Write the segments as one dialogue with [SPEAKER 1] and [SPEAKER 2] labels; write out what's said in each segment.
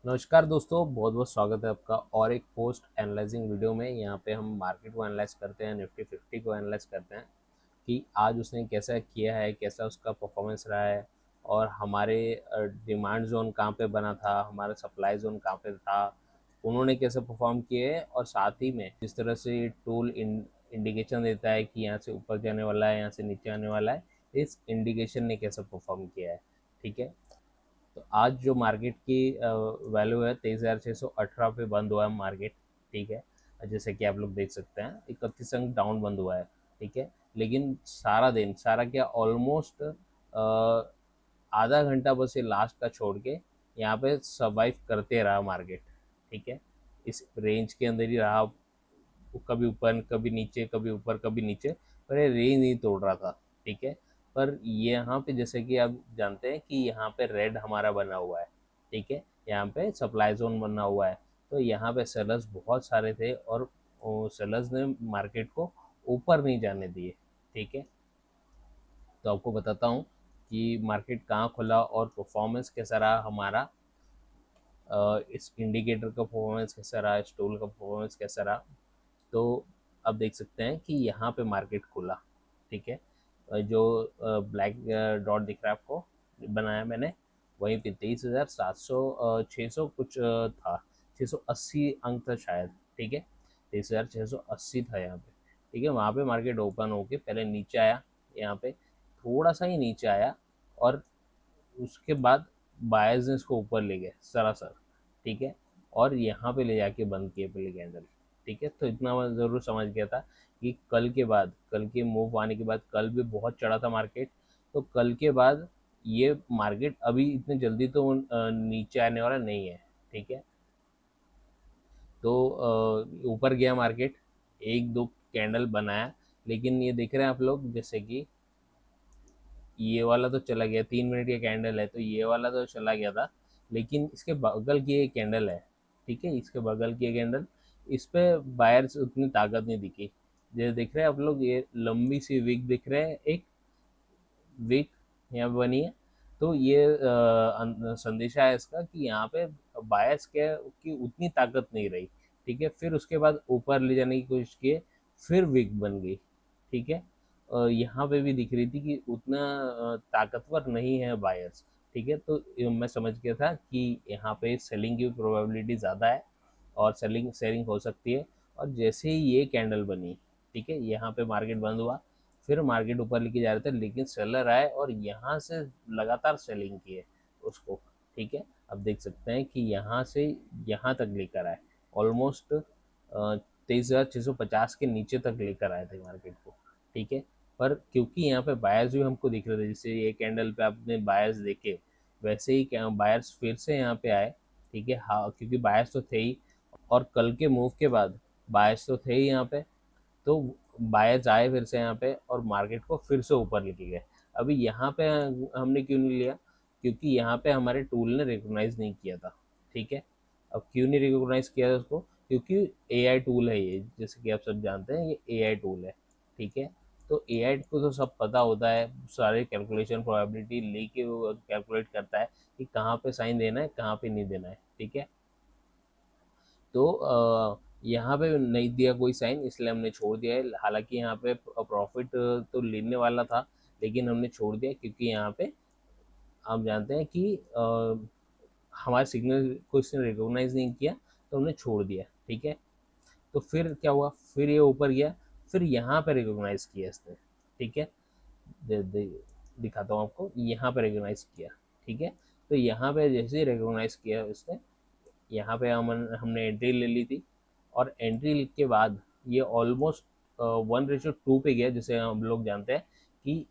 [SPEAKER 1] नमस्कार दोस्तों, बहुत बहुत स्वागत है आपका और एक पोस्ट एनालाइजिंग वीडियो में। यहाँ पे हम मार्केट को एनालाइज करते हैं, निफ्टी 50 को एनालाइज करते हैं कि आज उसने कैसा किया है, कैसा उसका परफॉर्मेंस रहा है और हमारे डिमांड जोन कहाँ पे बना था, हमारा सप्लाई जोन कहाँ पे था, उन्होंने कैसे परफॉर्म किए हैं। और साथ ही में जिस तरह से टूल इंडिकेशन देता है कि यहाँ से ऊपर जाने वाला है, यहाँ से नीचे आने वाला है, इस इंडिकेशन ने कैसे परफॉर्म किया है। ठीक है, तो आज जो मार्केट की वैल्यू है 23,618 पे बंद हुआ है मार्केट। ठीक है, जैसे कि आप लोग देख सकते हैं 31 अंक डाउन बंद हुआ है। ठीक है, लेकिन सारा दिन, सारा क्या, ऑलमोस्ट आधा घंटा बस ये लास्ट का छोड़ के यहाँ पे सर्वाइव करते रहा मार्केट। ठीक है, इस रेंज के अंदर ही रहा, कभी ऊपर कभी नीचे, कभी ऊपर कभी नीचे, पर ये रेंज नहीं तोड़ रहा था। ठीक है, पर यहाँ पे जैसे कि आप जानते हैं कि यहाँ पे रेड हमारा बना हुआ है। ठीक है, यहाँ पे सप्लाई जोन बना हुआ है, तो यहाँ पे सेलर्स बहुत सारे थे और सेलर्स ने मार्केट को ऊपर नहीं जाने दिए। ठीक है, तो आपको बताता हूँ कि मार्केट कहाँ खुला और परफॉर्मेंस कैसा रहा हमारा। इस इंडिकेटर का परफॉर्मेंस कैसा रहा, इस टूल का परफॉर्मेंस कैसा रहा। तो अब देख सकते हैं कि यहाँ पे मार्केट खुला। ठीक है, जो ब्लैक डॉट दिख रहा है आपको, बनाया मैंने, वहीं पे 23,700 600 कुछ था, 680 अंक था शायद। ठीक है, 23,680 था यहाँ पे। ठीक है, वहाँ पे मार्केट ओपन होके पहले नीचे आया, यहाँ पे थोड़ा सा ही नीचे आया और उसके बाद बायर्स ने इसको ऊपर ले गए सरासर। ठीक है, और यहाँ पे ले जाके बंद किए पहले कैंडल। ठीक है, तो इतना मैं ज़रूर समझ गया था कि कल के बाद, कल के मूव आने के बाद, कल भी बहुत चढ़ा था मार्केट, तो कल के बाद ये मार्केट अभी इतनी जल्दी तो नीचे आने वाला नहीं है। ठीक है, तो ऊपर गया मार्केट, एक दो कैंडल बनाया, लेकिन ये देख रहे हैं आप लोग जैसे कि ये वाला तो चला गया, 3 मिनट का कैंडल है तो ये वाला तो चला गया था, लेकिन इसके बगल की एक कैंडल है। ठीक है, इसके बगल की कैंडल, इस पे बायर्स उतनी ताकत नहीं दिखी। जैसे देख रहे हैं आप लोग, ये लंबी सी विक दिख रहे हैं, एक विक यहाँ पे बनी है। तो ये संदेशा है इसका कि यहाँ पे बायर्स के की उतनी ताकत नहीं रही। ठीक है, फिर उसके बाद ऊपर ले जाने की कोशिश किए, फिर विक बन गई। ठीक है, यहाँ पे भी दिख रही थी कि उतना ताकतवर नहीं है बायर्स। ठीक है, तो मैं समझ गया था कि यहाँ पे सेलिंग की प्रोबेबिलिटी ज़्यादा है और सेलिंग सेलिंग हो सकती है। और जैसे ही ये कैंडल बनी, ठीक है, यहाँ पे मार्केट बंद हुआ, फिर मार्केट ऊपर लेके जा रहे थे, लेकिन सेलर आए और यहाँ से लगातार सेलिंग किए उसको। ठीक है, अब देख सकते हैं कि यहाँ से यहाँ तक लेकर आए, ऑलमोस्ट 23,650 के नीचे तक लेकर आए थे मार्केट को। ठीक है, पर क्योंकि यहाँ पे बायर्स भी हमको दिख रहे थे, जैसे ये कैंडल पे आपने बायर्स देखे, वैसे ही बायर्स फिर से यहाँ पे आए। ठीक है, हाँ, क्योंकि बायर्स तो थे ही, और कल के मूव के बाद बायर्स तो थे ही यहाँ पे, तो बायर्स आए फिर से यहाँ पे और मार्केट को फिर से ऊपर लेके गए। अभी यहाँ पे हमने क्यों नहीं लिया, क्योंकि यहाँ पे हमारे टूल ने रिकॉग्नाइज नहीं किया था। ठीक है, अब क्यों नहीं रिकॉग्नाइज किया था उसको, क्योंकि एआई टूल है ये, जैसे कि आप सब जानते हैं ये एआई टूल है। ठीक है, तो एआई को तो सब पता होता है, सारे कैलकुलेशन प्रोबेबिलिटी लेके वो कैलकुलेट करता है कि कहाँ पे साइन देना है, कहाँ पे नहीं देना है। ठीक है, तो यहाँ पे नहीं दिया कोई साइन, इसलिए हमने छोड़ दिया है। हालांकि यहाँ पे प्रॉफिट तो लेने वाला था, लेकिन हमने छोड़ दिया क्योंकि यहाँ पे हम जानते हैं कि हमारे सिग्नल को इसने रिकॉग्नाइज नहीं किया, तो हमने छोड़ दिया। ठीक है, तो फिर क्या हुआ, फिर ये ऊपर गया, फिर यहाँ पे रिकॉग्नाइज किया इसने। ठीक है, दिखाता हूँ आपको, यहाँ पे रिकॉग्नाइज किया। ठीक है, तो यहाँ पे जैसे ही रिकॉग्नाइज किया उसने, यहाँ पे हमने एंट्री ले ली थी, और एंट्री के बाद ये ऑलमोस्ट 1:2 पे गया। जैसे हम लोग जानते हैं कि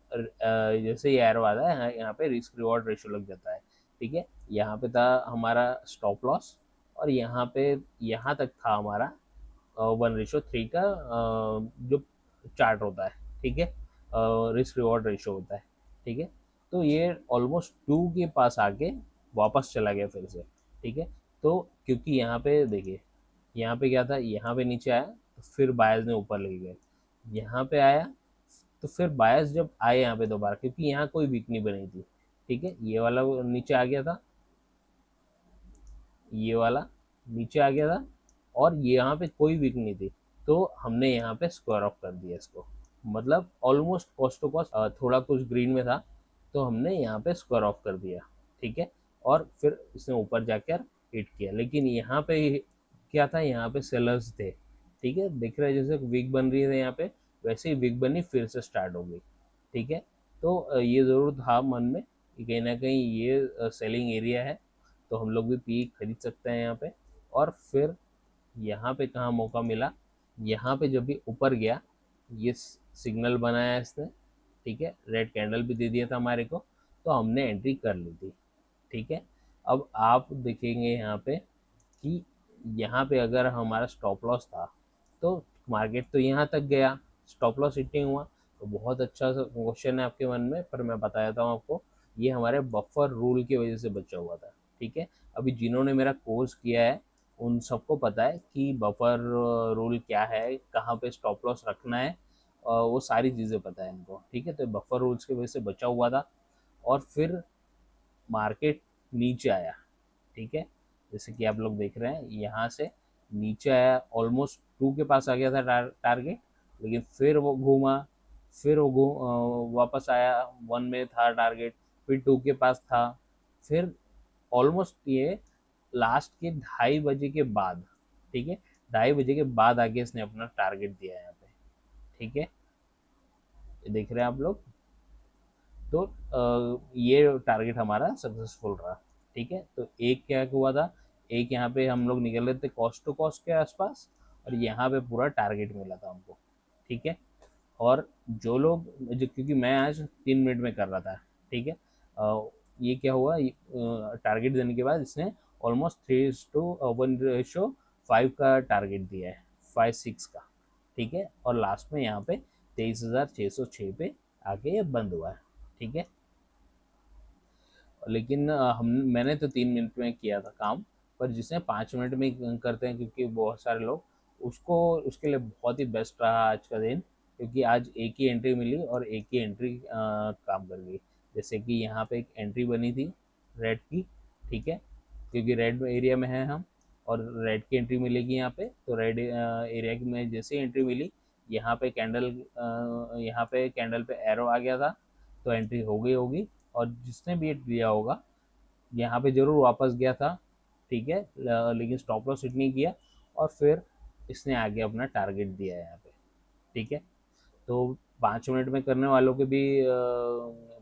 [SPEAKER 1] जैसे ये एरो आता है यहाँ पे रिस्क रिवॉर्ड रेशियो लग जाता है। ठीक है, यहाँ पे था हमारा स्टॉप लॉस, और यहाँ पे यहाँ तक था हमारा 1:3 का जो चार्ट होता है। ठीक है, रिस्क रिवॉर्ड रेशियो होता है। ठीक है, तो ये ऑलमोस्ट 2 के पास आके वापस चला गया फिर से। ठीक है, तो क्योंकि यहाँ पे देखिए, यहाँ पे क्या था, यहाँ पे नीचे आया तो फिर बायर्स ने ऊपर ले गए, यहाँ पे आया तो फिर बायर्स जब आए यहाँ पे दोबारा, क्योंकि यहाँ कोई वीक नहीं बनी थी। ठीक है, ये वाला नीचे आ गया था, ये वाला नीचे आ गया था और यहाँ पे कोई वीक नहीं थी, तो हमने यहाँ पे स्क्वायर ऑफ कर दिया इसको, मतलब ऑलमोस्ट कॉस्ट टू कॉस्ट थोड़ा कुछ ग्रीन में था, तो हमने यहाँ पे स्क्वायर ऑफ कर दिया। ठीक है, और फिर इसने ऊपर जाकर हिट किया, लेकिन यहाँ पे क्या था, यहाँ पे सेलर्स थे। ठीक है, दिख रहा है जैसे वीक बन रही है यहाँ पे, वैसे ही वीक बनी फिर से स्टार्ट हो गई। ठीक है, तो ये ज़रूर था मन में कि कहीं ना कहीं ये सेलिंग एरिया है, तो हम लोग भी पी खरीद सकते हैं यहाँ पे। और फिर यहाँ पे कहाँ मौका मिला, यहाँ पे जब भी ऊपर गया, ये सिग्नल बनाया इसने। ठीक है, रेड कैंडल भी दे दिया था हमारे को, तो हमने एंट्री कर ली थी। ठीक है, अब आप देखेंगे यहाँ पे कि यहाँ पे अगर हमारा स्टॉप लॉस था, तो मार्केट तो यहाँ तक गया, स्टॉप लॉस हिटिंग हुआ, तो बहुत अच्छा क्वेश्चन है आपके मन में, पर मैं बता देता हूँ आपको, ये हमारे बफर रूल की वजह से बचा हुआ था। ठीक है, अभी जिन्होंने मेरा कोर्स किया है उन सबको पता है कि बफर रूल क्या है, कहाँ पे स्टॉप लॉस रखना है, वो सारी चीज़ें पता है इनको। ठीक है, तो बफर रूल्स की वजह से बचा हुआ था, और फिर मार्केट नीचे आया। ठीक है, जैसे कि आप लोग देख रहे हैं यहाँ से नीचे आया, ऑलमोस्ट 2 के पास आ गया था टारगेट, लेकिन फिर वो घूमा, फिर वो वापस आया, 1 में था टारगेट, फिर 2 के पास था, फिर ऑलमोस्ट ये लास्ट के 2:30 बजे के बाद, ठीक है, 2:30 बजे के बाद आगे इसने अपना टारगेट दिया है यहाँ पे। ठीक है, देख रहे हैं आप लोग, तो ये टारगेट हमारा सक्सेसफुल रहा। ठीक है, तो एक क्या हुआ था, एक यहाँ पे हम लोग निकल रहे थे कॉस्ट टू कॉस्ट के आसपास, और यहाँ पे पूरा टारगेट मिला था हमको। ठीक है, और जो लोग क्योंकि मैं आज 3 मिनट में कर रहा था। ठीक है, ये क्या हुआ, टारगेट देने के बाद इसने ऑलमोस्ट 3:1 का टारगेट दिया है, 5-6 का। ठीक है, और लास्ट में यहाँ पे 23,606 पे आके ये बंद हुआ है। ठीक है, लेकिन हम मैंने तो 3 मिनट में किया था काम, पर जिसने 5 मिनट में करते हैं, क्योंकि बहुत सारे लोग, उसको उसके लिए बहुत ही बेस्ट रहा आज का दिन, क्योंकि आज एक ही एंट्री मिली और एक ही एंट्री काम कर गई। जैसे कि यहाँ पे एक एंट्री बनी थी रेड की। ठीक है, क्योंकि रेड एरिया में है हम, और रेड की एंट्री मिलेगी यहाँ पे, तो रेड एरिया में जैसे ही एंट्री मिली, यहाँ पे कैंडल पे एरो आ गया था, तो एंट्री हो गई होगी, और जिसने भी दिया होगा यहाँ पे ज़रूर वापस गया था। ठीक है, लेकिन स्टॉप लॉस हिट नहीं किया, और फिर इसने आगे अपना टारगेट दिया है यहाँ पे। ठीक है, तो 5 मिनट में करने वालों के भी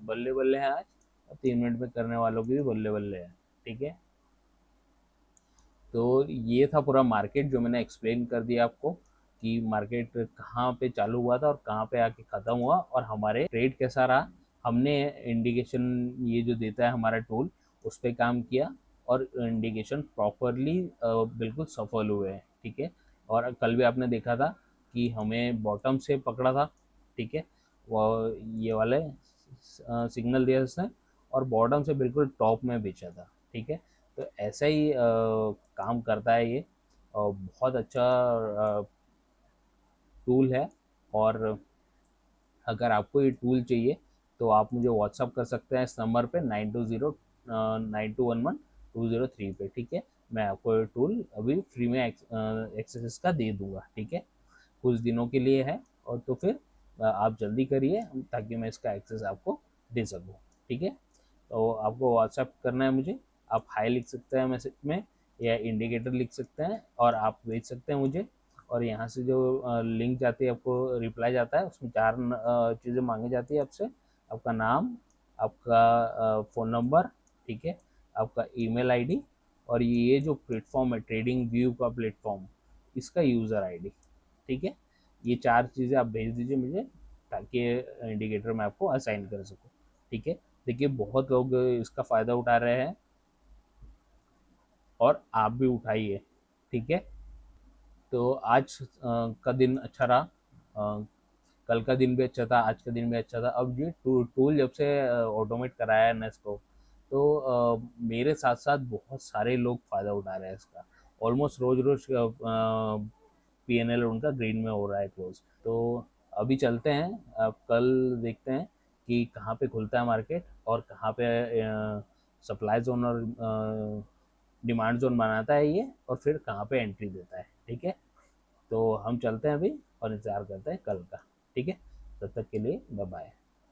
[SPEAKER 1] बल्ले बल्ले हैं आज, और 3 मिनट में करने वालों के भी बल्ले बल्ले हैं। ठीक है, तो ये था पूरा मार्केट जो मैंने एक्सप्लेन कर दिया आपको, कि मार्केट कहाँ पे चालू हुआ था और कहाँ पे आके ख़त्म हुआ, और हमारे ट्रेड कैसा रहा। हमने इंडिकेशन ये जो देता है हमारा टूल, उस पर काम किया, और इंडिकेशन प्रॉपरली बिल्कुल सफल हुए हैं। ठीक है, और कल भी आपने देखा था कि हमें बॉटम से पकड़ा था। ठीक है, वो ये वाले सिग्नल दिया उसने, और बॉटम से बिल्कुल टॉप में बेचा था। ठीक है, तो ऐसा ही काम करता है ये, बहुत अच्छा टूल है। और अगर आपको ये टूल चाहिए, तो आप मुझे व्हाट्सअप कर सकते हैं इस नंबर पे 9209211203 पे। ठीक है, मैं आपको ये टूल अभी फ्री में एक्सेस का दे दूंगा। ठीक है, कुछ दिनों के लिए है, और तो फिर आप जल्दी करिए, ताकि मैं इसका एक्सेस आपको दे सकूँ। ठीक है, तो आपको व्हाट्सएप करना है मुझे, आप हाई लिख सकते हैं मैसेज में, या इंडिकेटर लिख सकते हैं, और आप भेज सकते हैं मुझे। और यहाँ से जो लिंक जाती है, आपको रिप्लाई जाता है, उसमें 4 चीज़ें मांगी जाती है आपसे, आपका नाम, आपका फ़ोन नंबर, ठीक है, आपका ईमेल आईडी, और ये जो प्लेटफॉर्म है ट्रेडिंग व्यू का प्लेटफॉर्म, इसका यूज़र आईडी। ठीक है, ये 4 चीज़ें आप भेज दीजिए मुझे, ताकि इंडिकेटर मैं आपको असाइन कर सकूँ। ठीक है, देखिए बहुत लोग इसका फ़ायदा उठा रहे हैं, और आप भी उठाइए। ठीक है, तो आज का दिन अच्छा रहा, कल का दिन भी अच्छा था, आज का दिन भी अच्छा था। अब ये टूल जब से ऑटोमेट कराया है नेस्को, तो मेरे साथ साथ बहुत सारे लोग फ़ायदा उठा रहे हैं इसका। ऑलमोस्ट रोज़ रोज़ पीएनएल उनका ग्रीन में हो रहा है क्लोज। तो अभी चलते हैं, अब कल देखते हैं कि कहाँ पे खुलता है मार्केट, और कहाँ पे सप्लाई जोन और डिमांड जोन बनाता है ये और फिर कहाँ पे एंट्री देता है। ठीक है, तो हम चलते हैं अभी और इंतज़ार करते हैं कल का। ठीक है, तब तक के लिए बाय बाय।